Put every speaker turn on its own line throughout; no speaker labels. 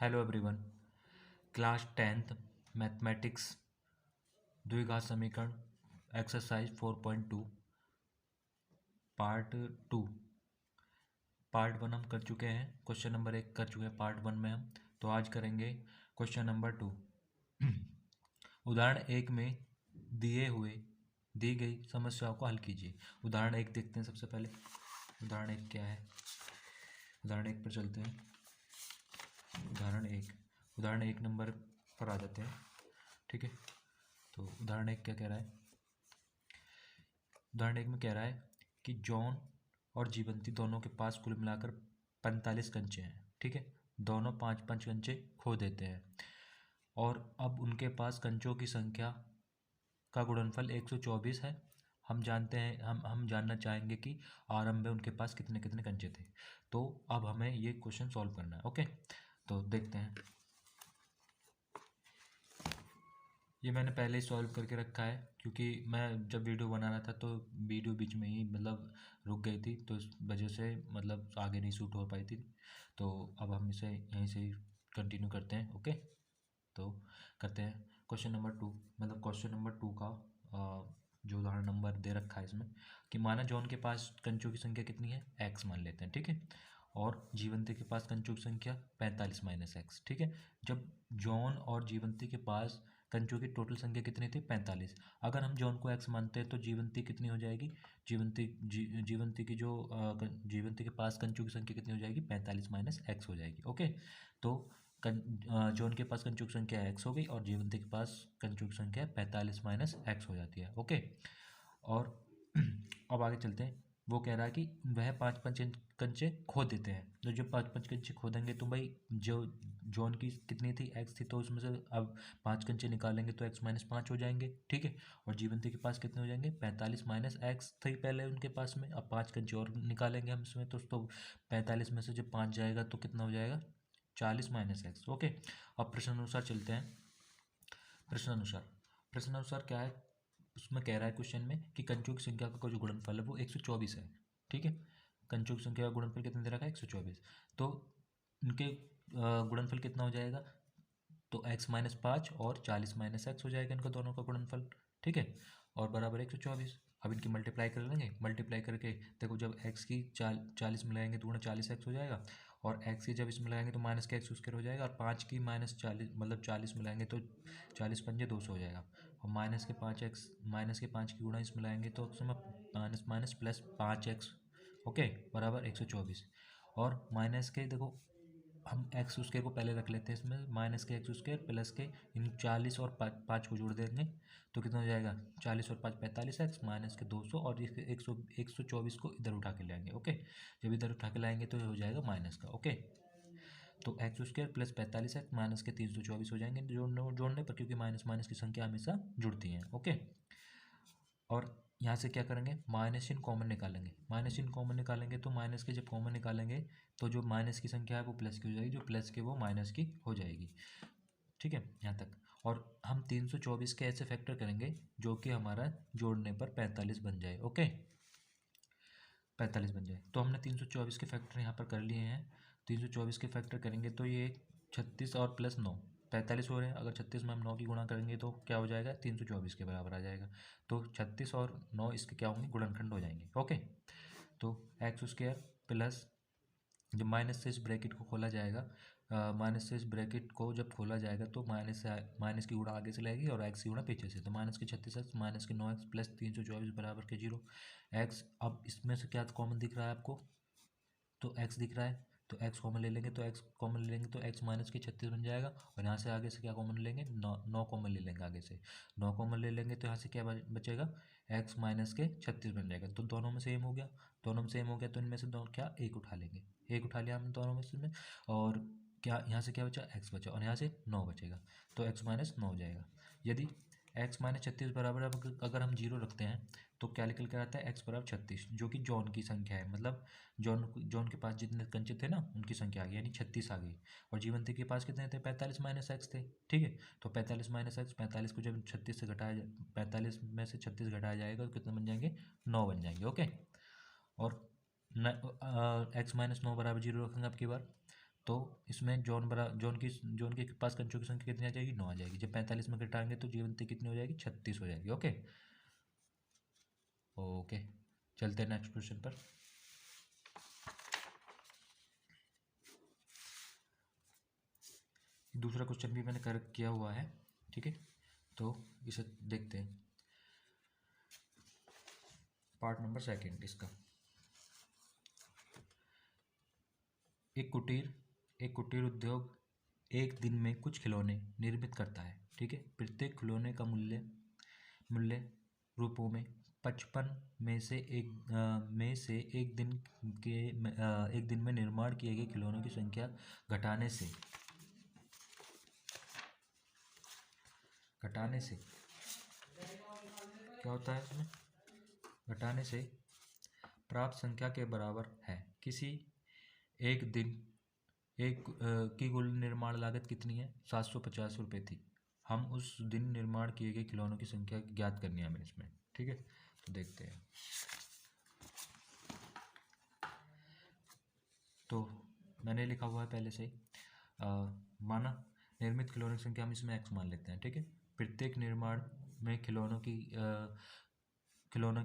Hello everyone. Class 10th mathematics द्विघात समीकरण exercise 4.2 part 2। Part 1 हम कर चुके हैं, क्वेश्चन नंबर 1 कर चुके हैं पार्ट 1 में हम। तो आज करेंगे क्वेश्चन नंबर 2। उदाहरण 1 में दी गई समस्याओं को हल कीजिए। उदाहरण 1 देखते हैं सबसे पहले। उदाहरण 1 क्या है? उदाहरण 1 पर चलते हैं। उदाहरण एक नंबर पर आ जाते हैं। ठीक है, तो उदाहरण 1 क्या कह रहा है? उदाहरण 1 में कह रहा है कि जॉन और जीवंती दोनों के पास कुल मिलाकर 45 कंचे हैं। ठीक है, दोनों 5-5 कंचे खो देते हैं और अब उनके पास कंचों की संख्या का गुणनफल 124 है। हम जानते हैं, हम जानना चाहेंगे कि आरंभ में उनके पास कितने कितने कंचे थे। तो अब हमें ये क्वेश्चन सॉल्व करना है। ओके, तो देखते हैं। ये मैंने पहले ही सॉल्व करके रखा है, क्योंकि मैं जब वीडियो बना रहा था तो वीडियो बीच में ही रुक गई थी, तो इस वजह से आगे नहीं शूट हो पाई थी। तो अब हम इसे यहीं से ही कंटिन्यू करते हैं। ओके, तो करते हैं क्वेश्चन नंबर 2। क्वेश्चन नंबर 2 का जो उदाहरण नंबर दे रखा है इसमें कि माना जॉन के पास कंचों की संख्या कितनी है, x मान लेते हैं। ठीक है, और जीवंती के पास कंचों की संख्या 45 माइनस एक्स। ठीक है, जब जॉन और जीवंती के पास कंचों की टोटल संख्या कितनी थी, 45। अगर हम जॉन को x मानते हैं तो जीवंती कितनी हो जाएगी? जीवंती के पास कंचों की संख्या कितनी हो जाएगी? 45 माइनस एक्स हो जाएगी। ओके, तो जॉन के पास कंचुक संख्या एक्स हो गई और जीवंती के पास कंचुक संख्या 45 माइनस एक्स हो जाती है। ओके, और अब आगे चलते हैं। वो कह रहा है कि वह 5-5 कंचे खो देते हैं। तो जब 5-5 कंचे खो देंगे तो भाई जो जॉन की कितनी थी, एक्स थी, तो उसमें से अब 5 कंचे निकालेंगे तो एक्स माइनस 5 हो जाएंगे। ठीक है, और जीवंती के पास कितने हो जाएंगे? 45 माइनस एक्स थी पहले उनके पास में, अब 5 कंचे और निकालेंगे हम इसमें, तो 45 में से जब 5 जाएगा तो कितना हो जाएगा? 40 माइनस एक्स। ओके, अब प्रश्नानुसार चलते हैं। प्रश्नानुसार क्या है? उसमें कह रहा है क्वेश्चन में कि कंचों की संख्या का जो गुणनफल है वो 124 है। ठीक है, कंचों की संख्या का गुणनफल कितना दे रखा है? 124। तो उनके गुणनफल कितना हो जाएगा? तो x माइनस 5 और 40 माइनस एक्स हो जाएगा इनका दोनों का गुणनफल। ठीक है, और बराबर 124। अब इनकी मल्टीप्लाई कर लेंगे। मल्टीप्लाई करके देखो, जब x की 40 मिलाएंगे तो 40x हो जाएगा, और x की जब इसमें लगाएंगे तो माइनस का x² हो जाएगा, और 5 की माइनस 40 40 मिलाएंगे तो 40 पंजे 200 हो जाएगा, और माइनस के 5 की गुणा इसमें लाएंगे तो उसमें minus minus plus 5x। Okay, बराबर 124। और माइनस के देखो, हम एक्स स्क्वायर को पहले रख लेते हैं इसमें, माइनस के एक्स स्क्वायर प्लस के इन 40 और 5 को जोड़ देंगे तो कितना हो जाएगा? 40 और 5 45 एक्स माइनस के 200, और ये 124 को इधर उठा के लाएंगे। ओके, जब इधर उठा के लाएंगे तो ये हो जाएगा माइनस का। ओके, तो x square plus 45 x minus के 324 हो जाएंगे जोड़ने पर, क्योंकि माइनस माइनस की संख्या हमेशा जुड़ती हैं। ओके, और यहाँ से क्या करेंगे? माइनस चिन्ह कॉमन निकालेंगे। माइनस चिन्ह कॉमन निकालेंगे तो माइनस के जब कॉमन निकालेंगे तो जो माइनस की संख्या है वो प्लस की हो जाएगी, जो प्लस की वो माइनस की हो जाएगी। ठीक है, यहाँ तक। और हम 324 के ऐसे फैक्टर करेंगे जो कि हमारा जोड़ने पर 45 बन जाए। ओके, 45 बन जाए। तो हमने 324 के फैक्टर यहाँ पर कर लिए हैं। 324 के फैक्टर करेंगे तो ये 36 और प्लस 9 45 हो रहे हैं। अगर 36 में हम 9 की गुणा करेंगे तो क्या हो जाएगा? 324 के बराबर आ जाएगा। तो 36 और 9 इसके क्या होंगे? गुणनखंड हो जाएंगे। ओके, तो एक्स स्क्वायर प्लस, जब माइनस से इस ब्रैकेट को खोला जाएगा, माइनस से इस ब्रैकेट को जब खोला जाएगा तो माइनस की गुणा आगे से लगेगी और एक्स की गुणा पीछे से, तो माइनस के 36x माइनस के 9x प्लस 324 बराबर के 0 एक्स। अब इसमें से क्या कॉमन दिख रहा है आपको? तो x दिख रहा है, तो x कॉमन ले लेंगे, तो x माइनस के 36 बन जाएगा, और यहाँ से आगे से क्या कॉमन लेंगे? 9 कॉमन ले लेंगे आगे से। 9 कॉमन ले लेंगे तो यहाँ से क्या बचेगा? x माइनस के 36 बन जाएगा। तो दोनों में सेम हो गया, तो इनमें से दो क्या एक उठा लेंगे, एक उठा लिया हमने दोनों में से, और क्या यहाँ से क्या बचा? x बचा, और यहाँ से 9 बचेगा, तो x माइनस 9 हो जाएगा। यदि x माइनस 36 बराबर, अब अगर हम 0 रखते हैं तो क्या निकल कर आता है? x बराबर 36, जो कि जॉन की संख्या है। जॉन के पास जितने कंचे थे ना उनकी संख्या आ गई, यानी 36 आ गई। और जीवंती के पास कितने थे? 45 माइनस एक्स थे। ठीक है, तो 45 माइनस एक्स, 45 को जब 36 से घटाया, 45 में से 36 घटाया जाएगा तो कितने बन जाएंगे? 9 बन जाएंगे। ओके, और एक्स माइनस 9 बराबर 0 रखेंगे अब की बार, तो इसमें जॉन के पास कंचों की संख्या कितनी आ जाएगी? 9 आ जाएगी। जब 45 में घटाएंगे तो जीवंती कितनी हो जाएगी? 36 हो जाएगी। ओके ओके, चलते हैं नेक्स्ट क्वेश्चन पर। दूसरा क्वेश्चन भी मैंने करेक्ट किया हुआ है, ठीक है, तो इसे देखते हैं। पार्ट नंबर सेकंड इसका। एक कुटीर उद्योग एक दिन में कुछ खिलौने निर्मित करता है, ठीक है। प्रत्येक खिलौने का मूल्य रूपों में 55 में से एक दिन में निर्माण किए गए खिलौनों की संख्या घटाने से क्या होता है इसमें? घटाने से प्राप्त संख्या के बराबर है। किसी एक दिन की कुल निर्माण लागत कितनी है? 750 रुपये थी। हम उस दिन निर्माण किए गए खिलौनों की संख्या ज्ञात करनी है हमें इसमें, ठीक है। तो देखते हैं। तो मैंने लिखा हुआ है पहले से ही, माना निर्मित खिलौनों की संख्या हम इसमें x मान लेते हैं, ठीक है। प्रत्येक निर्माण में खिलौनों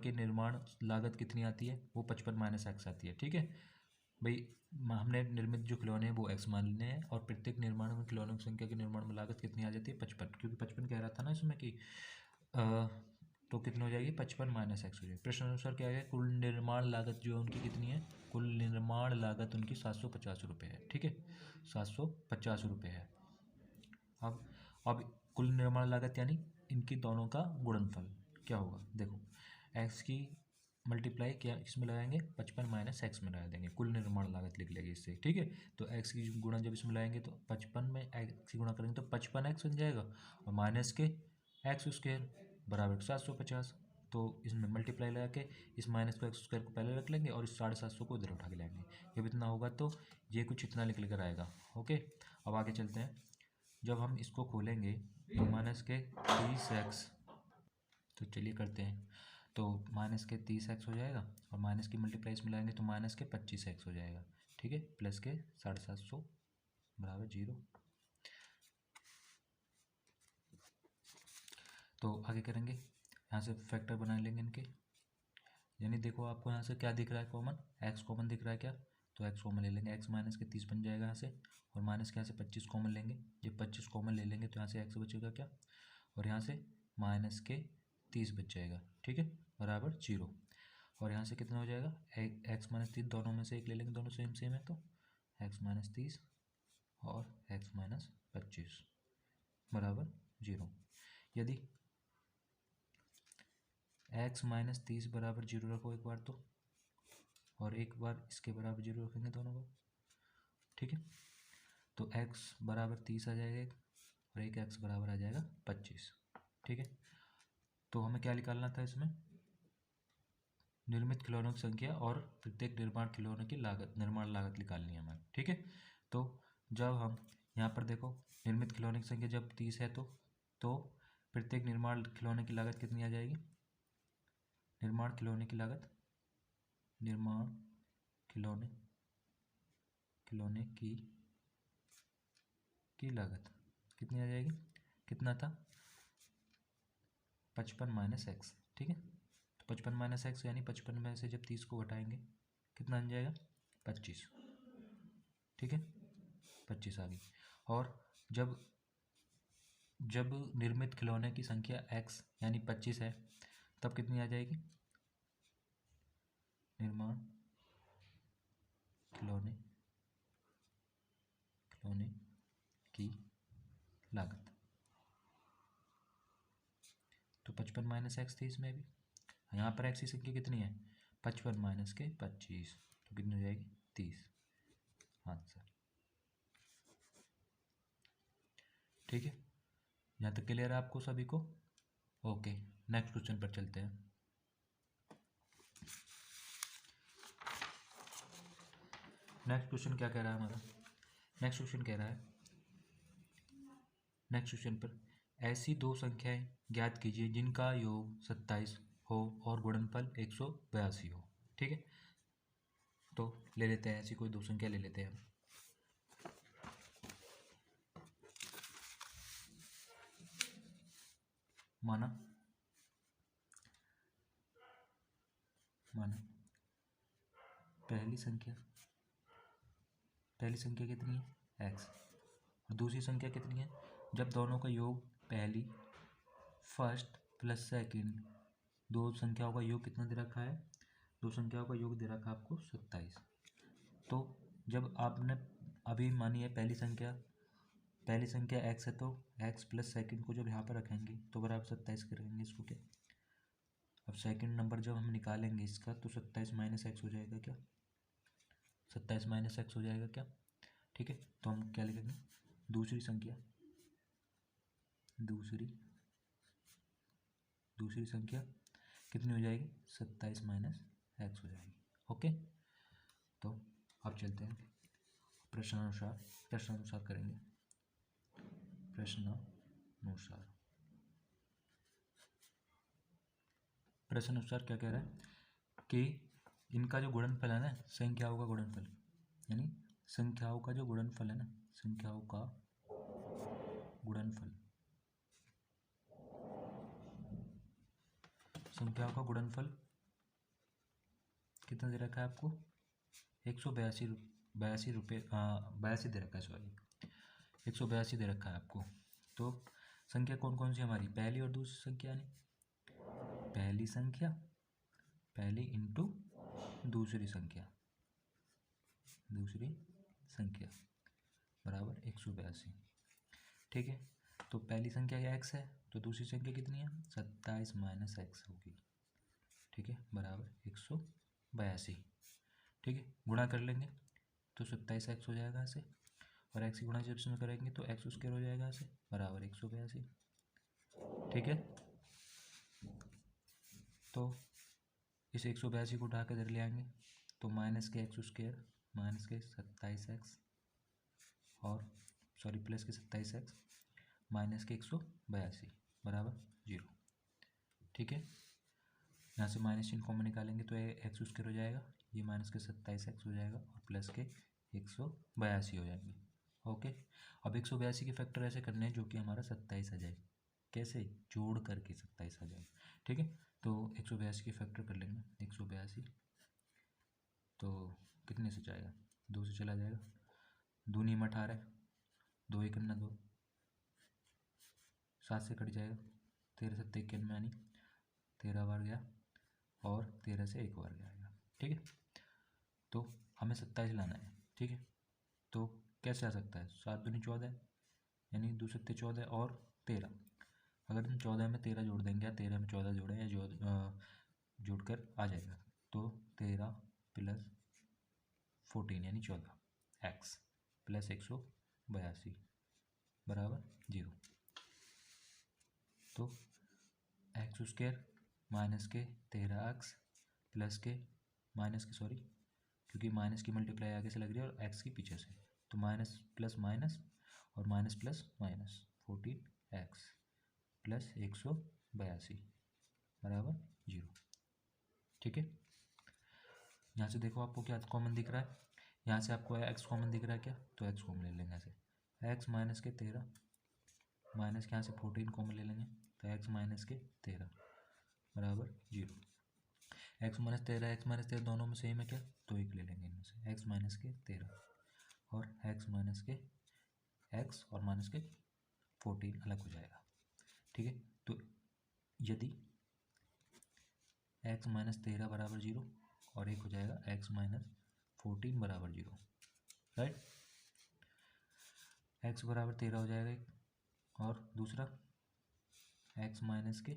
की निर्माण लागत कितनी आती है? वो 55 माइनस एक्स आती है, ठीक है भाई। हमने निर्मित जो खिलौने हैं वो x मान लेने हैं, और प्रत्येक निर्माण में खिलौनों की संख्या की निर्माण में लागत कितनी आ जाती है? 55, क्योंकि 55 कह रहा था ना इसमें कि तो कितनी हो जाएगी? 55 माइनस एक्स हो जाएगी। प्रश्न अनुसार क्या है? कुल निर्माण लागत जो उनकी कितनी है? कुल निर्माण लागत उनकी 750 रुपये है, ठीक है, 750 रुपये है। अब कुल निर्माण लागत यानी इनकी दोनों का गुणनफल क्या होगा? देखो, एक्स की मल्टीप्लाई क्या इसमें लगाएंगे? 55 माइनस एक्स में लगा देंगे, कुल निर्माण लागत लिख लेंगे इससे, ठीक है। तो एक्स की गुणा जब इसमें लगाएंगे तो 55 में एक्स की गुणा करेंगे तो 55 एक्स बन जाएगा, और माइनस के एक्स स्क्वायर बराबर 750। तो इसमें मल्टीप्लाई लगा के इस माइनस को एक्स स्क्वायर को पहले रख लेंगे और इस 750 को इधर उठा के लाएंगे। जब इतना होगा तो ये कुछ इतना निकल कर आएगा। ओके, अब आगे चलते हैं। जब हम इसको खोलेंगे तो माइनस के 30x, तो चलिए करते हैं। तो माइनस के 30x हो जाएगा, और माइनस की मल्टीप्लाई इसमें लाएंगे तो माइनस के 25x हो जाएगा, ठीक है। प्लस के 750 बराबर 0। तो आगे करेंगे, यहाँ से फैक्टर बना लेंगे इनके, यानी देखो आपको यहाँ से क्या दिख रहा है? कॉमन x कॉमन दिख रहा है क्या? तो x कॉमन ले लेंगे, x माइनस के 30 बन जाएगा यहाँ से, और माइनस के यहाँ से 25 कॉमन लेंगे। जब 25 कॉमन ले लेंगे तो यहाँ से x बचेगा क्या? और यहाँ से माइनस के 30 बच जाएगा, ठीक है, बराबर 0। और यहाँ से कितना हो जाएगा? x माइनस 30 दोनों में से एक ले लेंगे, दोनों सेम सेम है, तो x माइनस 30 और x माइनस 25 बराबर 0। यदि x माइनस 30 बराबर 0 रखो एक बार तो, और एक बार इसके बराबर 0 रखेंगे दोनों को, ठीक है। तो x बराबर 30 आ जाएगा एक, और एक x बराबर आ जाएगा 25, ठीक है। तो हमें क्या निकालना था इसमें? निर्मित खिलौनों की संख्या और प्रत्येक निर्माण लागत निकालनी है हमें, ठीक है। तो जब हम यहाँ पर देखो, निर्मित खिलौने की संख्या जब 30 है तो प्रत्येक निर्माण खिलौने की लागत कितनी आ जाएगी? निर्माण खिलौने की लागत, निर्माण खिलौने की लागत कितनी आ जाएगी? कितना था? 55 माइनस एक्स, ठीक है। तो 55 माइनस एक्स यानी 55 में से जब 30 को घटाएंगे कितना बन जाएगा? 25, ठीक है, 25 आ गई। और जब निर्मित खिलौने की संख्या x यानी 25 है, तब कितनी आ जाएगी? निर्माण खिलौने की लागत, तो 55 माइनस एक्स थी इसमें भी। यहाँ पर एक्स की संख्या कितनी है? 55 माइनस के 25, तो कितनी हो जाएगी? 30 आंसर, ठीक है। यहाँ तक क्लियर है आपको सभी को? ओके, नेक्स्ट क्वेश्चन पर चलते हैं। नेक्स्ट क्वेश्चन क्या कह रहा है हमारा? नेक्स्ट क्वेश्चन कह रहा है, नेक्स्ट क्वेश्चन पर ऐसी दो संख्याएं ज्ञात कीजिए जिनका योग 27 हो और गुणनफल 182 हो, ठीक है। तो ले लेते हैं, ऐसी कोई दो संख्या ले लेते हैं। माना माना पहली संख्या कितनी है x, और दूसरी संख्या कितनी है, जब दोनों का योग पहली फर्स्ट प्लस सेकंड, दो संख्याओं का योग कितना दे रखा है, दो संख्याओं का योग दे रखा है आपको 27। तो जब आपने अभी मानी है पहली संख्या x है, तो x प्लस सेकंड को जब यहाँ पर रखेंगे तो बराबर 27 करेंगे इसको क्या, अब सेकंड नंबर जब हम निकालेंगे इसका तो 27 माइनस एक्स हो जाएगा क्या, 27 माइनस एक्स हो जाएगा क्या। ठीक है, तो हम क्या लिखेंगे, दूसरी संख्या कितनी हो जाएगी, 27 माइनस एक्स हो जाएगी। ओके, तो अब चलते हैं प्रश्नानुसार करेंगे। प्रश्नानुसार क्या कह रहा है कि इनका जो गुणनफल है ना, संख्याओं का गुणनफल, यानी संख्याओं का जो गुणनफल है ना, संख्याओं का गुणनफल कितना दे रखा है आपको, 182 दे रखा है, सॉरी 182 दे रखा है आपको। तो संख्या कौन कौन सी हमारी, पहली और दूसरी संख्या, यानी पहली इंटू दूसरी संख्या बराबर 182। ठीक है, तो पहली संख्या क्या x है, तो दूसरी संख्या कितनी है, 27 माइनस एक्स होगी। ठीक है, बराबर 182। ठीक है, गुणा कर लेंगे तो 27 एक्स हो जाएगा ऐसे, और एक्स की गुणा जब इसमें करेंगे तो एक्स स्क्वायर हो जाएगा ऐसे, बराबर 182। ठीक है, तो इस 182 को उठा कर इधर ले आएंगे तो माइनस के एक्स स्क्वायर माइनस के 27 एक्स, और सॉरी प्लस के 27 एक्स माइनस के 182 बराबर 0। ठीक है, यहाँ से माइनस चिन्ह कॉमन निकालेंगे तो एक्स स्क्वायर हो जाएगा, ये माइनस के 27 एक्स हो जाएगा, और प्लस के 182 हो जाएंगे। ओके, अब 182 के फैक्टर ऐसे करने हैं जो कि हमारा 27 आ जाए, कैसे, जोड़ करके 27 आ जाए। ठीक है, तो 182 के फैक्टर कर लेंगे, 182 तो कितने से जाएगा, 2 से चला जाएगा, दूनी में 18, 2 एक 2, 7 से कट जाएगा, 13 7 91 यानी 13 बार गया, और 13 से एक बार गया। ठीक है, तो हमें 27 लाना है। ठीक है, तो कैसे आ सकता है, 7 दूनी 14 यानी 2 7 14 और 13, अगर हम 14 में 13 जोड़ देंगे या 13 में 14 जोड़ें या जोड़ कर आ जाएगा, तो 13 प्लस 14 यानी 14 एक्स प्लस 182 बराबर 0। तो एक्स स्क्वायर माइनस के 13 एक्स प्लस के माइनस के, सॉरी क्योंकि माइनस की मल्टीप्लाई आगे से लग रही है और एक्स की पीछे से, तो माइनस प्लस माइनस और minus plus minus 14 x plus 182 बराबर 0। ठीक है, यहाँ से देखो आपको क्या कॉमन दिख रहा है, यहाँ से आपको एक्स कॉमन दिख रहा है क्या, तो एक्स कॉमन ले लेंगे ऐसे, एक्स माइनस के 13 माइनस के यहाँ से 14 कॉमन ले लेंगे, तो एक्स माइनस के 13 बराबर 0। एक्स माइनस 13 दोनों में सेम है क्या, तो एक ले लेंगे इनमें से, एक्स माइनस के 13 और एक्स माइनस के एक्स और माइनस के 14 अलग हो जाएगा। ठीक है, तो यदि एक्स माइनस 13 बराबर 0 और एक हो जाएगा एक्स माइनस 14 बराबर 0, राइट, एक्स बराबर 13 हो जाएगा एक, और दूसरा एक्स माइनस के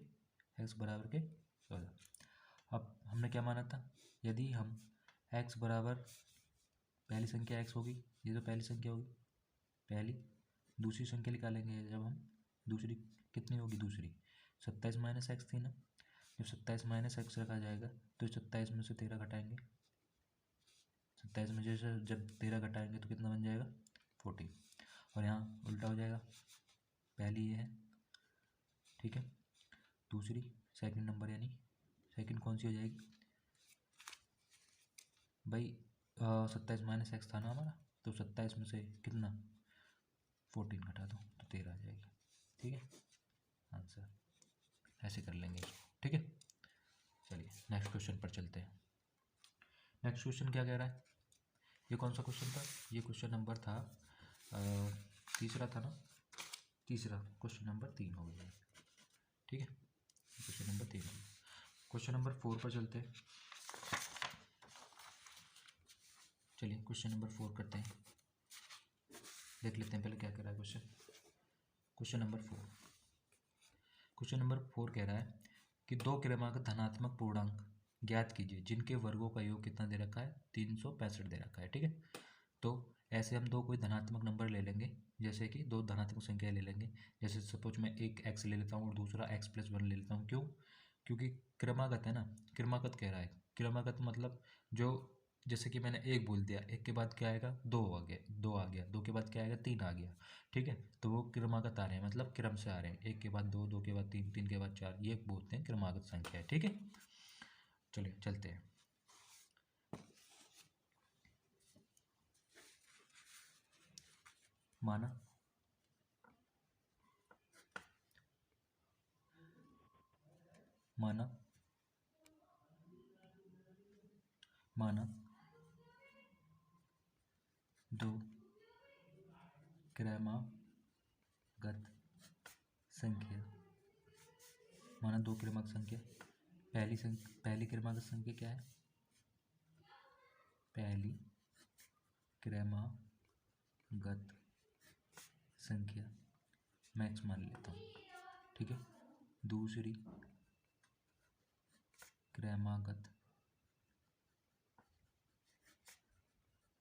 एक्स बराबर के 14। अब हमने क्या माना था, यदि हम एक्स बराबर पहली संख्या एक्स होगी, ये तो पहली संख्या होगी, पहली दूसरी संख्या निकालेंगे जब हम, दूसरी कितनी होगी, दूसरी 27 माइनस एक्स थी ना, जब 27 माइनस एक्स रखा जाएगा तो 27 में से 13 घटाएंगे, 27 में जैसे जब 13 घटाएंगे तो कितना बन जाएगा 14, और यहाँ उल्टा हो जाएगा, पहली ये है। ठीक है, दूसरी सेकंड नंबर यानी सेकंड कौन सी हो जाएगी भाई, 27 माइनस एक्स था ना हमारा, तो 27 में से कितना 14 घटा दो तो 13 आ जाएगी। ठीक है, आंसर। ऐसे कर लेंगे इसको, ठीक है। चलिए नेक्स्ट क्वेश्चन पर चलते हैं। नेक्स्ट क्वेश्चन क्या कह रहा है, ये कौन सा क्वेश्चन था, ये क्वेश्चन नंबर था तीसरा था ना, तीसरा, क्वेश्चन नंबर 3 हो गया, ठीक है, क्वेश्चन नंबर 3 हो गया। क्वेश्चन नंबर 4 पर चलते हैं। चलिए क्वेश्चन नंबर 4 करते हैं, देख लेते हैं पहले क्या कह रहा है question. Question number 4, question number 4 कह रहा है कि दो क्रमांक धनात्मक पूर्णांक ज्ञात कीजिए जिनके वर्गों का योग कितना दे रखा है, 365 दे रखा है, ठीक है। तो ऐसे हम दो कोई धनात्मक नंबर ले लेंगे, जैसे कि दो धनात्मक संख्या ले लेंगे, जैसे सपोज मैं एक x ले लेता हूँ और दूसरा x+1 ले लेता हूँ। क्यों? क्योंकि क्रमागत है ना, क्रमागत कह रहा है, क्रमागत मतलब जो, जैसे कि मैंने एक बोल दिया, एक के बाद क्या आएगा, दो आ गया, दो आ गया, दो के बाद क्या आएगा, तीन आ गया, ठीक है। तो वो क्रमागत आ रहे हैं, मतलब क्रम से आ रहे हैं, एक के बाद दो, दो के बाद तीन, तीन के बाद चार, ये बोलते हैं क्रमागत संख्या है, ठीक है। चलिए चलते हैं। माना माना माना दो क्रमागत संख्या, माना दो क्रमागत संख्या, पहली क्रमागत संख्या क्या है, पहली क्रमागत संख्या मैं x मान लेता हूँ, ठीक है। दूसरी क्रमागत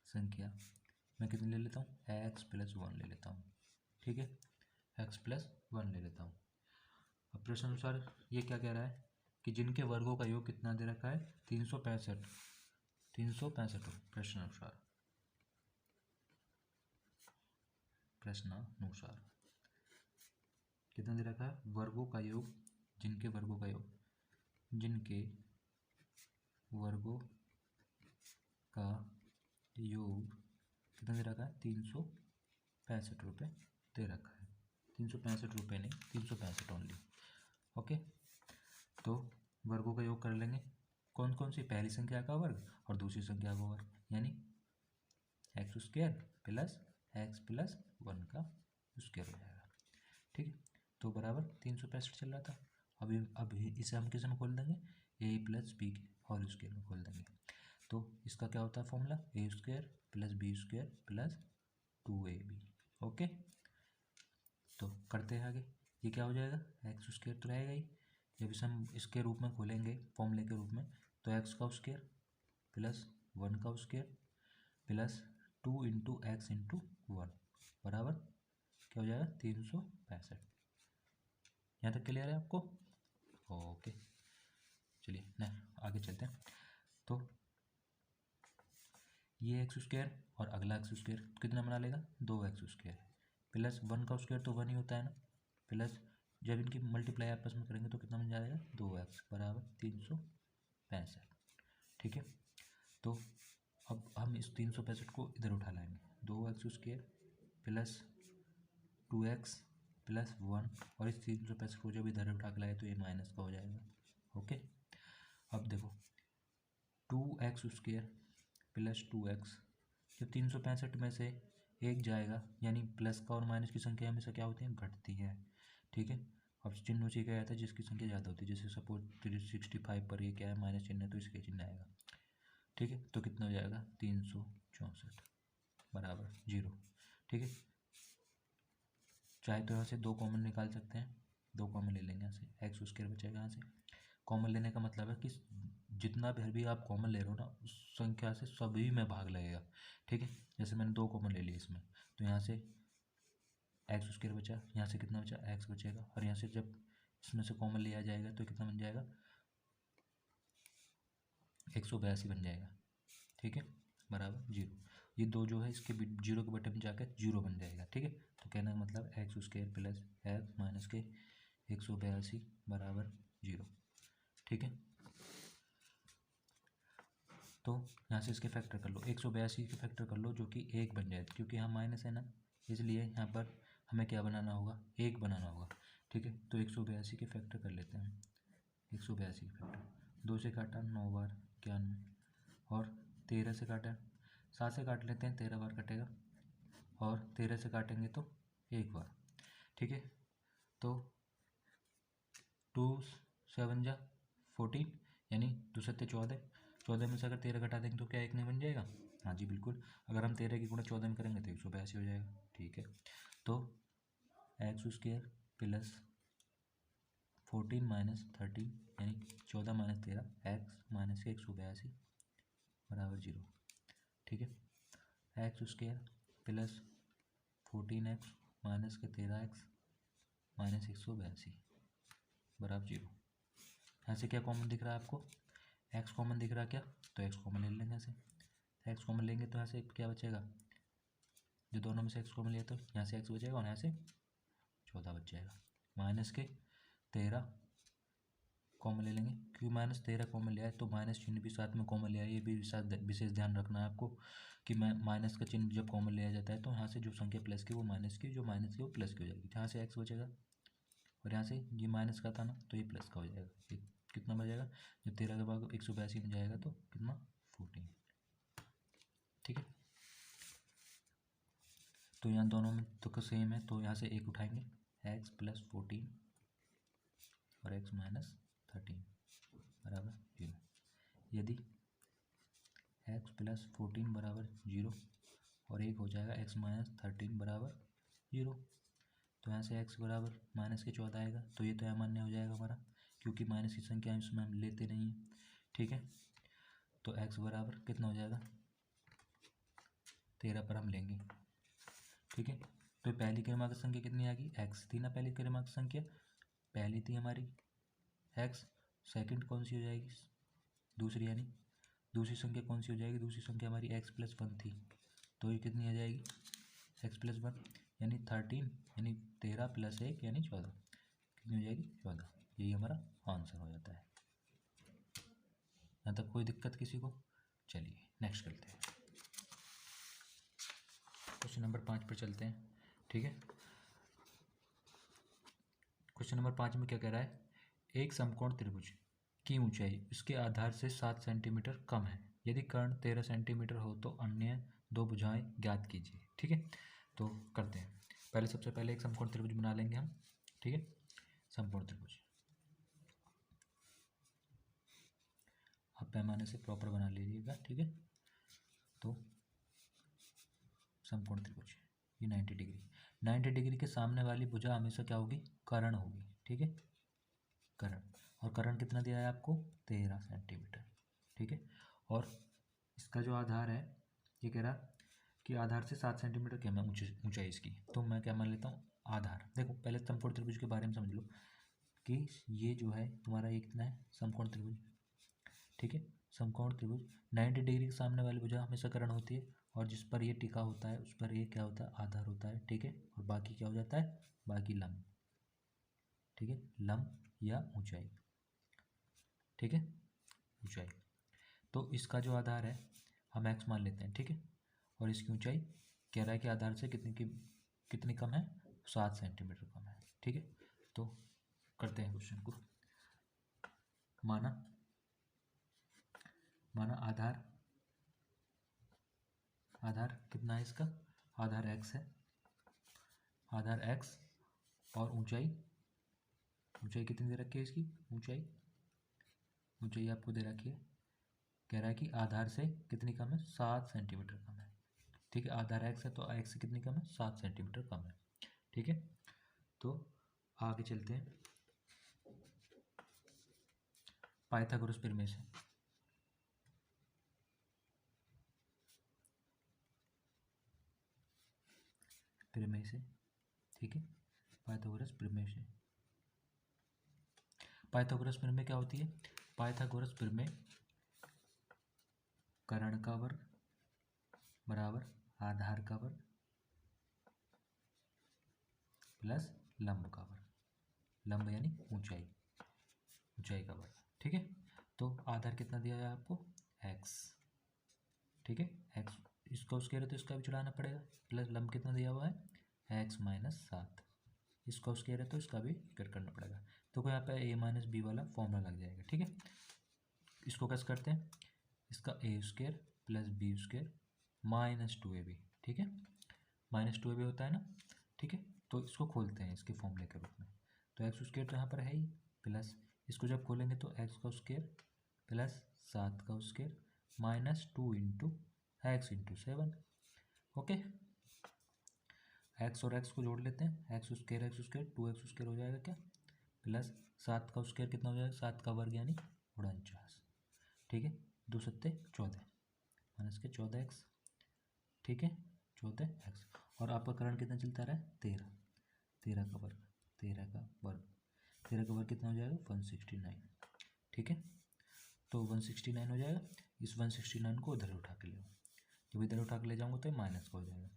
संख्या मैं कितनी ले लेता हूँ, x+1 ले लेता हूँ, ठीक है, x+1 ले लेता हूँ। अब प्रश्न अनुसार ये क्या कह रहा है कि जिनके वर्गों का योग कितना दे रखा है, 365, 365 प्रश्नानुसार, प्रश्नानुसार कितना दे रखा है, वर्गों का योग, जिनके वर्गों का योग, जिनके वर्गों का योग कितना दे रखा है, 365 रुपये दे रखा है, 365 रुपये नहीं, 365 ओनली, ओके। तो वर्गों का योग कर लेंगे, कौन कौन सी, पहली संख्या का वर्ग और दूसरी संख्या का वर्ग, यानी x² प्लस x+1 का स्क्वायर हो जाएगा, ठीक है। तो बराबर 365 चल रहा था। अब इसे हम किस में खोल देंगे, a+b होल स्क्वायर में खोल देंगे। तो इसका क्या होता है formula, a² + b² + 2ab, okay. तो करते हैं आगे, ये क्या हो जाएगा, x² तो रहेगा ही, जब इसे हम इसके रूप में खोलेंगे फॉर्मूले के रूप में, तो x का स्क्वायर प्लस 1 का स्क्वायर प्लस 2 × x × 1 बराबर क्या हो जाएगा, 365। यहाँ तक क्लियर है आपको, ओके। चलिए ना आगे चलते हैं। तो ये x² और अगला x² कितना बना लेगा, 2x² प्लस 1 का स्क्वायर तो 1 ही होता है ना, प्लस जब इनकी मल्टीप्लाई आपस में करेंगे तो कितना बन जाएगा, 2x बराबर 365, ठीक है। तो अब हम इस 365 को इधर उठा लाएंगे, 2x² प्लस 2x प्लस 1, और इस 365 को जब इधर उठा के लाए तो ये माइनस का हो जाएगा, ओके। अब देखो 2x² प्लस 2x, जब 365 में से एक जाएगा, यानी प्लस का और माइनस की संख्या हमेशा क्या होती है, घटती है, ठीक है। अब चिन्ह उसी का आता है जिसकी संख्या ज़्यादा होती है, जैसे सपोज 365 पर ये क्या है, माइनस चिन्ह है तो इसके चिन्ह आएगा, ठीक है। तो कितना हो जाएगा, 364 बराबर 0, ठीक है। चाहे तो यहाँ से दो कॉमन निकाल सकते हैं, दो कॉमन ले लेंगे यहाँ से, x² बचेगा यहाँ से। कॉमन लेने का मतलब है कि जितना भी आप कॉमन ले रहे हो ना, उस संख्या से सभी में भाग लगेगा, ठीक है। जैसे मैंने दो कॉमन ले लिए इसमें, तो यहाँ से x² बचा, यहाँ से कितना बचा, x बचेगा, और यहाँ से जब इसमें से कॉमन लिया जाएगा तो कितना बन जाएगा, 182 बन जाएगा, ठीक है, बराबर 0। ये दो जो है इसके 0 के बटन में जाकर 0 बन जाएगा, ठीक है। तो कहने का मतलब x² प्लस x माइनस के 182 बराबर 0, ठीक है। तो यहाँ से इसके फैक्टर कर लो, 182 के फैक्टर कर लो जो कि 1 बन जाए, क्योंकि यहाँ माइनस है ना, इसलिए यहाँ पर हमें क्या बनाना होगा, 1 बनाना होगा। ठीक है, तो 182 के फैक्टर कर लेते हैं। 182 के फैक्टर, 2 से काटा 9 बार 91, और 13 से काटा 7 से काट लेते हैं, 13 बार कटेगा, और 13 से काटेंगे तो 1 बार। ठीक है, तो 2 7 जा 14, यानी 2 7 14, 14 में से अगर 13 घटा देंगे तो क्या 1 नहीं बन जाएगा? हाँ जी बिल्कुल, अगर हम 13 की गुणा 14 में करेंगे तो 182 हो जाएगा। ठीक है, तो x² प्लस 14 माइनस 13 यानी 14 माइनस 13 x माइनस 182 बराबर 0। ठीक है, x² प्लस 14x माइनस के 13x माइनस 182 बराबर 0। यहाँ से क्या कॉमन दिख रहा है आपको? x कॉमन दिख रहा है क्या? तो x कॉमन ले लेंगे। यहाँ से x कॉमन लेंगे तो यहाँ से क्या बचेगा? जो दोनों में से x कॉमन लिया तो यहाँ से x बचेगा और यहाँ से 14 बच जाएगा। माइनस के 13 कॉमन ले लेंगे, क्योंकि माइनस 13 कॉमन लिया है तो माइनस चिन्ह भी साथ में कॉमन लिया है। ये भी विशेष ध्यान रखना है आपको कि माइनस का चिन्ह जब कॉमन लिया जाता है तो यहाँ से जो संख्या प्लस की वो माइनस की, जो माइनस की वो प्लस की हो जाएगी। यहाँ से x बचेगा और यहाँ से ये माइनस का था ना तो ये प्लस का हो जाएगा। ये कितना बचेगा? जब 13 का भाग 182 में जाएगा तो कितना? 14। ठीक है, तो यहाँ दोनों में तो सेम है, तो यहाँ से 1 उठाएंगे, x प्लस 14 और x माइनस 13 बराबर 0। यदि x प्लस 14 बराबर 0 और 1 हो जाएगा x माइनस 13 बराबर 0, तो यहाँ से x बराबर माइनस के 14 आएगा, तो ये तो अमान्य हो जाएगा हमारा, क्योंकि माइनस की संख्या इसमें हम लेते नहीं हैं। ठीक है, तो x बराबर कितना हो जाएगा? 13 पर हम लेंगे। ठीक है, तो पहली क्रमांक संख्या कितनी आ गई? x थी ना पहली क्रमांक संख्या, पहली थी हमारी x, सेकंड कौन सी हो जाएगी? दूसरी, यानी दूसरी संख्या कौन सी हो जाएगी? दूसरी संख्या हमारी x प्लस 1 थी, तो ये कितनी आ जाएगी? x प्लस 1 यानी 13, यानी 13 प्लस 1 यानी 14, कितनी हो जाएगी? 14। यही हमारा आंसर हो जाता है। यहाँ तक कोई दिक्कत किसी को? चलिए नेक्स्ट करते हैं, क्वेश्चन नंबर 5 पर चलते हैं। ठीक है, क्वेश्चन नंबर 5 में क्या कह रहा है? एक समकोण त्रिभुज की ऊंचाई उसके आधार से 7 सेंटीमीटर कम है, यदि कर्ण 13 सेंटीमीटर हो तो अन्य दो भुजाएं ज्ञात कीजिए। ठीक है, तो करते हैं। पहले सबसे पहले एक समकोण त्रिभुज बना लेंगे हम। ठीक है, समकोण त्रिभुज आप पैमाने से प्रॉपर बना लीजिएगा। ठीक है, तो समकोण त्रिभुज ये 90 डिग्री, 90 डिग्री के सामने वाली भुजा हमेशा क्या होगी? कर्ण होगी। ठीक है, कर्ण, और कर्ण कितना दिया है आपको? 13 सेंटीमीटर। ठीक है, और इसका जो आधार है ये कह रहा कि आधार से 7 सेंटीमीटर क्या है ऊंचाई इसकी, तो मैं क्या मान लेता हूँ? आधार। देखो पहले समकोण त्रिभुज के बारे में समझ लो कि ये जो है तुम्हारा ये कितना है? समकोण त्रिभुज। ठीक है, समकोण त्रिभुज 90 डिग्री के सामने वाली भुजा हमेशा कर्ण होती है, और जिस पर ये टिका होता है उस पर ये क्या होता है? आधार होता है। ठीक है, और बाकी क्या हो जाता है? बाकी लंब। ठीक है, लंब या ऊंचाई। ठीक है, ऊंचाई। तो इसका जो आधार है हम x मान लेते हैं। ठीक है, और इसकी ऊंचाई कह रहा है कि आधार से कितनी कम है? 7 सेंटीमीटर कम है। ठीक है, तो करते हैं क्वेश्चन को। माना आधार कितना है इसका? आधार x है, आधार x, और ऊंचाई कितनी दे रखी है इसकी? ऊंचाई आपको दे रखी है, कह रहा है कि आधार से कितनी कम है? 7 सेंटीमीटर कम है। ठीक है, आधार x है तो x से कितनी कम है? 7 सेंटीमीटर कम है। ठीक है, तो आगे चलते हैं। पाइथागोरस प्रमेय से ठीक है, पाइथागोरस प्रमेय क्या होती है? पाइथागोरस प्रमेय कर्ण का वर्ग बराबर आधार का वर्ग प्लस लंब का वर्ग, लंब यानी ऊंचाई का वर्ग। ठीक है, तो आधार कितना दिया है आपको? x। ठीक है, x, इसको स्क्वायर है तो इसका भी चढ़ाना पड़ेगा, प्लस लंब कितना दिया हुआ है? x minus 7। इसका स्क्वायर है तो इसका भी कट करना पड़ेगा। तो यहाँ पे ए माइनस बी वाला फॉर्मूला लग जाएगा, ठीक है। इसको कैसे करते हैं, इसका A square plus B square minus 2ab, ठीक है, माइनस 2ab होता है ना, ठीक है। तो इसको खोलते हैं इसके फॉर्मूले के रूप में। तो एक्स स्क्वायर तो यहाँ पर है ही, प्लस इसको जब खोलेंगे तो एक्स का स्क्वायर प्लस 7 का square minus 2 into x into 7। Okay, x और एक्स को जोड़ लेते हैं, एक्स स्क्वायर 2x स्क्वायर हो जाएगा क्या, प्लस 7 का स्क्वायर कितना हो जाएगा, 7 का वर्ग यानी 49, ठीक है। 2 सत्ते 14 माइनस के 14x, ठीक है, 14x। और आपका करंट कितना चलता रहा है, 13, 13 का वर्ग, 13 का वर्ग, 13 का वर्ग कितना हो जाएगा 169, ठीक है। तो 169 हो जाएगा, इस 169 को उधर उठा के ले, जब इधर उठा के ले जाऊँगा तो माइनस का हो जाएगा,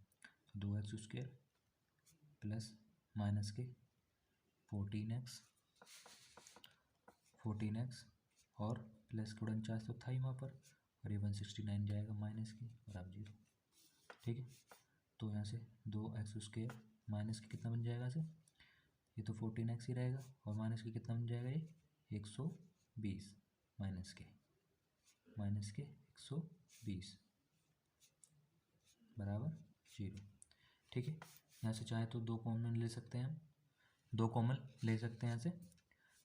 तो 2x स्क्वायर प्लस माइनस के 14x और प्लस के 49 तो था ही वहाँ पर, और ये 169 जाएगा माइनस की बराबर 0, ठीक है। तो यहाँ से 2x स्क्वायर माइनस के कितना बन जाएगा से, ये तो 14x ही रहेगा, और माइनस के कितना बन जाएगा ये 120 माइनस के 120 बराबर 0, ठीक है। यहाँ से चाहे तो 2 कॉमन ले सकते हैं हम, 2 कॉमन ले सकते हैं यहाँ से,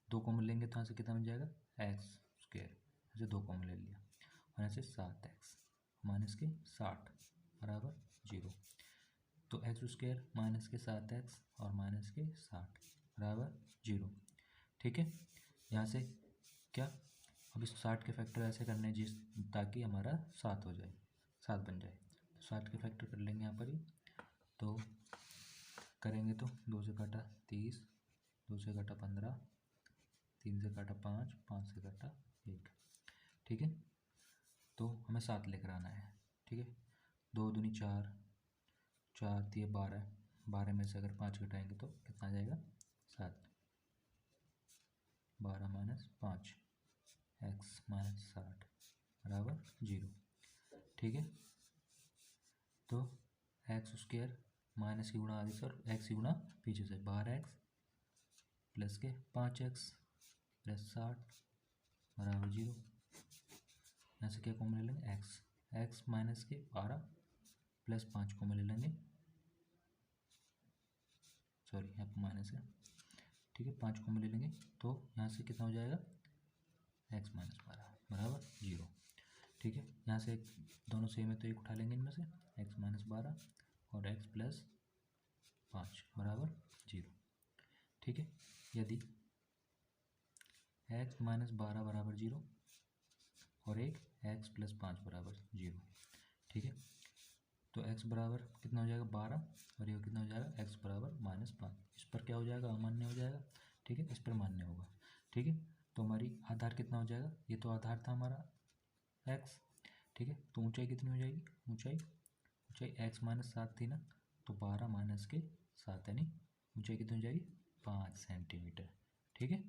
2 कॉमन लेंगे तो यहाँ से कितना बन जाएगा एक्स स्क्वायर, यहाँ से 2 कॉमन ले लिया, और यहाँ से 7x माइनस के 60 बराबर 0। तो एक्स स्क्वायर माइनस के 7x और माइनस के 60 बराबर 0, ठीक है। यहाँ से क्या, अब इस 60 के फैक्टर ऐसे करने जिस ताकि हमारा 7 हो जाए, 7 बन जाए, तो 60 के फैक्टर कर लेंगे यहाँ पर ही, तो करेंगे तो 2 से काटा 30, 2 से काटा 15, 3 से काटा 5, 5 से काटा 1, ठीक है। तो हमें 7 लेकर आना है, ठीक है। 2 दूनी 4, 4 दिए 12, 12 में से अगर 5 घटाएंगे तो कितना आ जाएगा 7, 12 माइनस 5 एक्स माइनस 60 बराबर 0, ठीक है। तो एक्स स्क्वायर माइनस की गुणा आगे से और एक्स की गुणा पीछे से 12x प्लस के 5x प्लस 60 बराबर 0। यहाँ से क्या कॉमन ले लेंगे एक्स, एक्स माइनस के 12 प्लस 5 कॉमन ले लेंगे, सॉरी यहाँ पर माइनस है, ठीक है, 5 कॉमन ले लेंगे, तो यहाँ से कितना हो जाएगा एक्स माइनस 12 बराबर 0, ठीक है। यहाँ से दोनों सेम है तो एक उठा लेंगे इनमें से, एक्स माइनस 12 और एक्स प्लस 5 बराबर 0, ठीक है। यदि एक्स माइनस 12 बराबर 0 और एक एक्स प्लस 5 बराबर 0, ठीक है, तो एक्स बराबर कितना हो जाएगा 12 और ये कितना हो जाएगा एक्स बराबर माइनस 5, इस पर क्या हो जाएगा अमान्य हो जाएगा, ठीक है, इस पर मान्य होगा, ठीक है। तो हमारी आधार कितना हो जाएगा, ये तो आधार था हमारा एक्स, ठीक है। तो ऊंचाई कितनी हो जाएगी, ऊंचाई एक्स माइनस 7 थी ना, तो 12 माइनस के 7 यानी ऊंचाई कितनी हो जाएगी 5 सेंटीमीटर, ठीक है।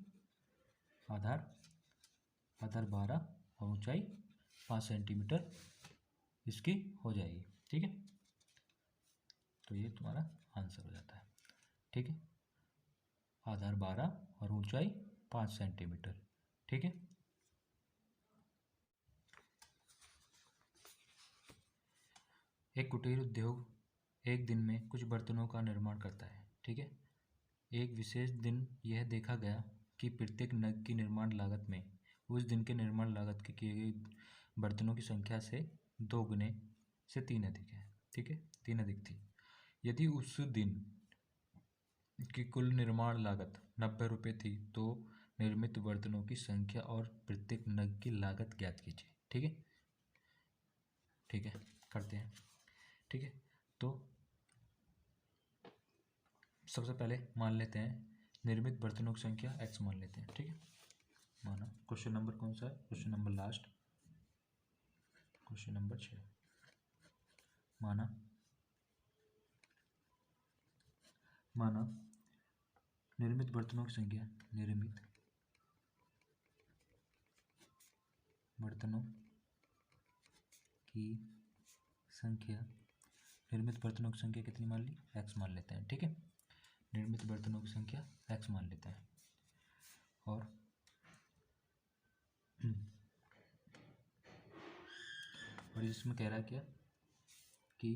आधार 12 और ऊंचाई 5 सेंटीमीटर इसकी हो जाएगी, ठीक है। तो ये तुम्हारा आंसर हो जाता है, ठीक है, आधार 12 और ऊंचाई 5 सेंटीमीटर, ठीक है। एक कुटीर उद्योग एक दिन में कुछ बर्तनों का निर्माण करता है, ठीक है। एक विशेष दिन यह देखा गया कि प्रत्येक नग की निर्माण लागत में उस दिन के निर्माण लागत के किए गए बर्तनों की संख्या से 2 गुने से 3 अधिक है, ठीक है, 3 अधिक थी। यदि उस दिन की कुल निर्माण लागत 90 रुपये थी तो निर्मित बर्तनों की संख्या और प्रत्येक नग की लागत ज्ञात कीजिए, ठीक है, ठीक है, करते हैं, ठीक है। तो सबसे पहले मान लेते हैं निर्मित बर्तनों की संख्या x मान लेते हैं, ठीक है। माना क्वेश्चन नंबर कौन सा है, question number last, question number 6। माना निर्मित बर्तनों की संख्या, निर्मित बर्तनों की संख्या, निर्मित बर्तनों की संख्या कितनी मान ली x मान लेते हैं, ठीक है। निर्मित नियमित बर्तनों की संख्या x मान लेते हैं। और इसमें कह रहा है क्या कि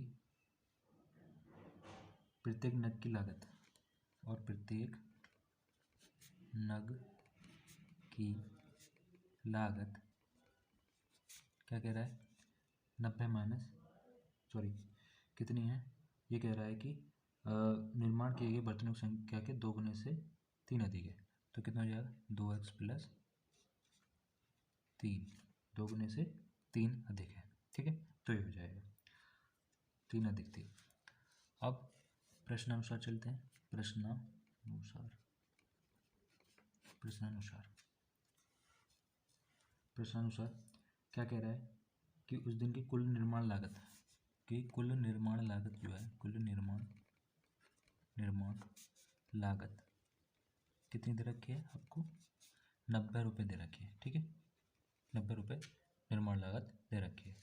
प्रत्येक नग की लागत और प्रत्येक नग की लागत क्या कह रहा है 90 माइनस कितनी है, ये कह रहा है कि निर्माण किए गए बर्तनों की संख्या के 2 गुने से 3 अधिक है। तो कितना हो जाएगा 2x प्लस 3, 2 गुने से 3 अधिक है। ठीक है, तो ये हो जाएगा 3 अधिक 3। अब प्रश्नानुसार चलते हैं। प्रश्नानुसार क्या कह रहा है कि उस दिन की कुल निर्माण लागत जो है कुल निर्माण लागत कितनी दे रखी है आपको 90 रुपये दे रखी है। ठीक है, 90 रुपये निर्माण लागत दे रखी है।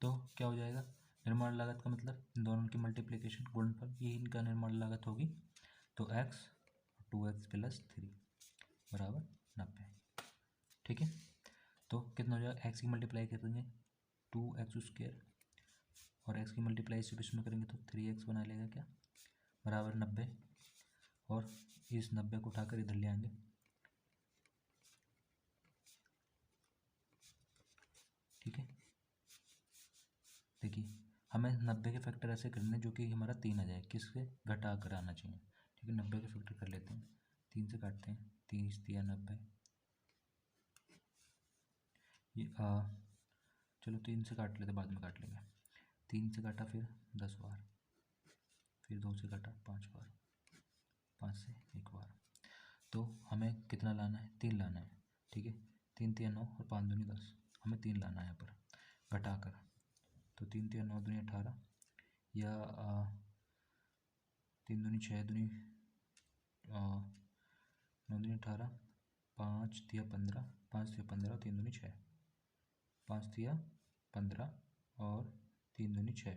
तो क्या हो जाएगा निर्माण लागत का मतलब इन दोनों की मल्टीप्लिकेशन गुणनफल, ये इनका निर्माण लागत होगी। तो x 2x प्लस 3 बराबर 90। ठीक है, तो कितना हो जाएगा x की मल्टीप्लाई कर देंगे 2x² और x की मल्टीप्लाई इसे किसमें करेंगे तो 3x बना लेगा क्या बराबर 90। और इस 90 को उठाकर इधर ले आएंगे। ठीक है, देखिए हमें 90 के फैक्टर ऐसे करने जो कि हमारा 3 आ जाए, किससे घटा कर आना चाहिए। ठीक है, 90 के फैक्टर कर लेते हैं, 3 से काटते हैं, 30 या 90 ये चलो 3 से काट लेते, बाद में काट लेंगे। 3 से काटा फिर 10 बार, फिर 2 से काटा 5 बार, 5 से 1 बार। तो हमें कितना लाना है 3 लाना है। ठीक है, 3 3 9 और 5 दूनी 10, हमें 3 लाना है यहाँ पर घटा कर। तो 3 3 9 दूनी 18 या 3 दूनी 6 दूनी 9 दूनी 18, 5 तिया 15, 5 तिया 15 और 3 दूनी 6, 5 तिया 15 और 3 दूनी 6।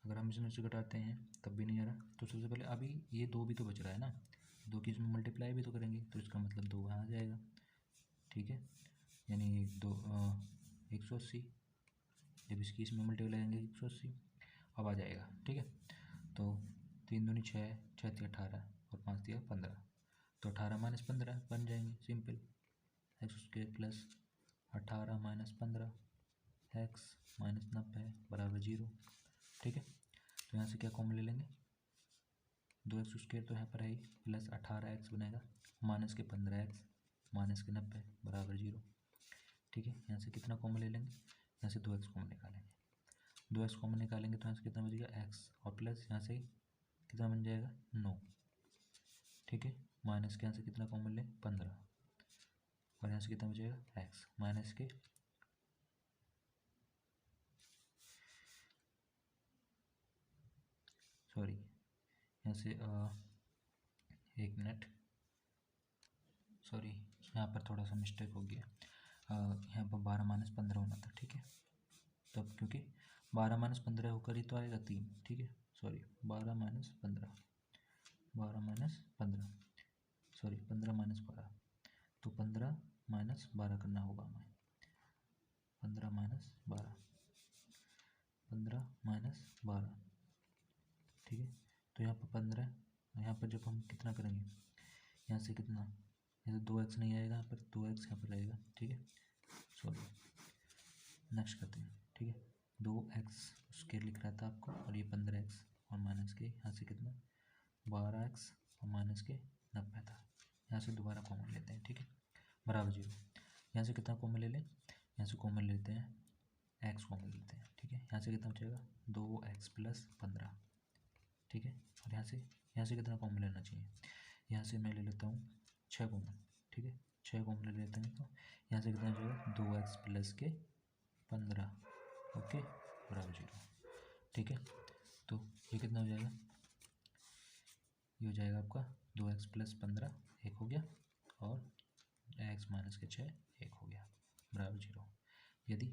अगर हम इसमें से घटाते हैं तब भी नहीं आ रहा, तो सबसे पहले अभी ये 2 भी तो बच रहा है ना, 2 की इसमें मल्टीप्लाई भी तो करेंगे, तो इसका मतलब 2 आ जाएगा। ठीक है, यानी 180, जब इसकी इसमें मल्टीप्लाई करेंगे 180 अब आ जाएगा। ठीक है, तो 3 दूनी 6, 6 तिया 18 और 5 तिया 15, तो 18 माइनस 15 बन जाएंगे simple, x² plus 18 minus 15 x minus 90 बराबर 0। ठीक है, तो यहाँ से क्या कॉमन ले लेंगे 2x² तो यहाँ पर है प्लस 18x बनेगा माइनस के 15x माइनस के 90 बराबर 0। ठीक है, यहाँ से कितना कॉमन ले लेंगे, यहाँ से 2x कॉमन निकालेंगे, 2x कॉमन निकालेंगे तो यहाँ से कितना बचेगा x और प्लस यहाँ से कितना बन जाएगा 9। ठीक है, माइनस के यहाँ से कितना कॉमन लें 15 और यहाँ से कितना बचेगा x माइनस के यहाँ से 1 मिनट यहाँ पर थोड़ा सा मिस्टेक हो गया, यहाँ पर 12 माइनस 15 होना था। ठीक है, तब क्योंकि 12 माइनस 15 होकर ही तो आएगा 3। ठीक है, 12 माइनस 15, 12 माइनस 15 15 माइनस 12, तो 15 माइनस 12 करना होगा हमें, 15 माइनस 12, 15 माइनस 12। ठीक है, तो यहाँ पर 15, यहाँ पर जब हम कितना करेंगे यहाँ से कितना, यहाँ से 2x नहीं आएगा, यहाँ पर 2x यहाँ पर रहेगा। ठीक है, नेक्स्ट करते हैं। ठीक है, 2x स्क्वायर लिख रहा था आपको और ये 15x और माइनस के यहाँ से कितना 12x और माइनस के 90 था, यहाँ से दोबारा कॉमन लेते हैं। ठीक है, बराबर 0। यहाँ से कितना कॉमन ले लें, यहाँ से कॉमन लेते हैं x कॉमन लेते हैं। ठीक है, यहाँ से कितना बचेगा 2x प्लस 15। ठीक है, और यहाँ से कितना कॉमन लेना चाहिए, यहाँ से मैं ले लेता हूँ 6 कॉमन। ठीक है, 6 कॉमन ले लेते हैं, तो यहाँ से कितना जाएगा 2x प्लस के 15 ओके बराबर 0। ठीक है, तो ये कितना हो जाएगा, ये हो जाएगा आपका 2x प्लस 15 1 हो गया और x माइनस के 6 1 हो गया बराबर 0। यदि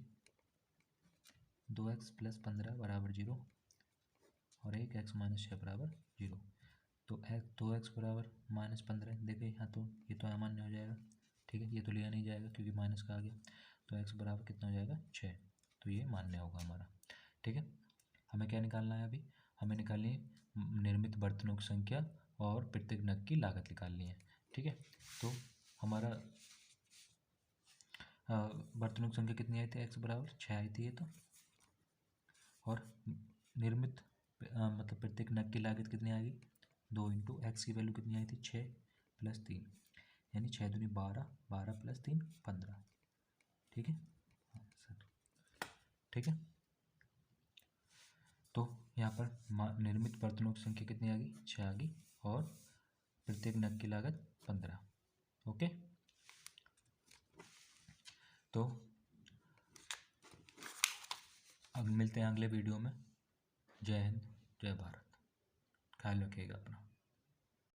2x प्लस 15 बराबर 0 और 1 x माइनस 6 बराबर 0, तो 2x बराबर -15। देखिए यहाँ तो ये तो अमान्य हो जाएगा, ठीक है, ये तो लिया नहीं जाएगा क्योंकि माइनस का आ गया। तो x बराबर कितना हो जाएगा 6, तो ये मान्य होगा हमारा, ठीक है। हमें क्या निकालना है अभी, हमें निकालनी है निर्मित बर्तनों की संख्या और प्रत्येक नग की लागत निकालनी है, ठीक है। तो हमारा बर्तनों की संख्या कितनी आई थी, x बराबर 6 आई थी ये तो, और निर्मित मतलब प्रत्येक नग की लागत कितनी आ गई 2 इंटू एक्स की वैल्यू कितनी आई थी 6 + 3, यानी 6 दूनी 12, 12 + 3 15, ठीक है। ठीक है, तो यहाँ पर निर्मित बर्तनों की संख्या कितनी आ गई 6 आ गई, और प्रत्येक नग की लागत 15। ओके, तो अब मिलते हैं अगले वीडियो में। जय हिंद, जय भारत, ख्याल रखिएगा अपना।